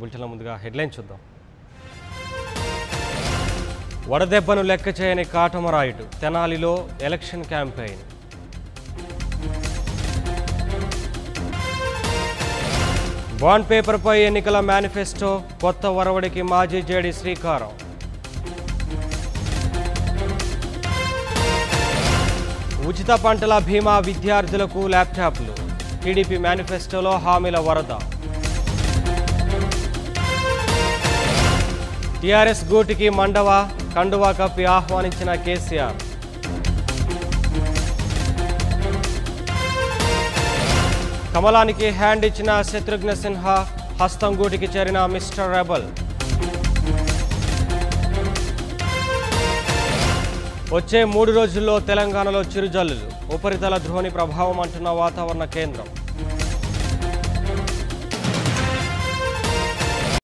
బులెటిన్ల ముందుగా హెడ్లైన్ చూద్దాం. వడదెబ్బను లెక్క చేయని కాటమరాయుడు, తెనాలిలో ఎలక్షన్ క్యాంపెయిన్. బాండ్ పేపర్పై ఎన్నికల మేనిఫెస్టో, కొత్త వరవడికి మాజీ జేడీ శ్రీకారం. ఉచిత పంటల బీమా, విద్యార్థులకు ల్యాప్టాప్లు, టీడీపీ మేనిఫెస్టోలో హామీల వరద. టీఆర్ఎస్ గూటికి మండవ, కండువా కప్పి ఆహ్వానించిన కేసీఆర్. కమలానికి హ్యాండ్ ఇచ్చిన శత్రుఘ్న సిన్హా, హస్తం గూటికి చేరిన మిస్టర్ రెబల్. వచ్చే 3 రోజుల్లో తెలంగాణలో చిరుజల్లులు, ఉపరితల ద్రోణి ప్రభావం అంటున్న వాతావరణ కేంద్రం.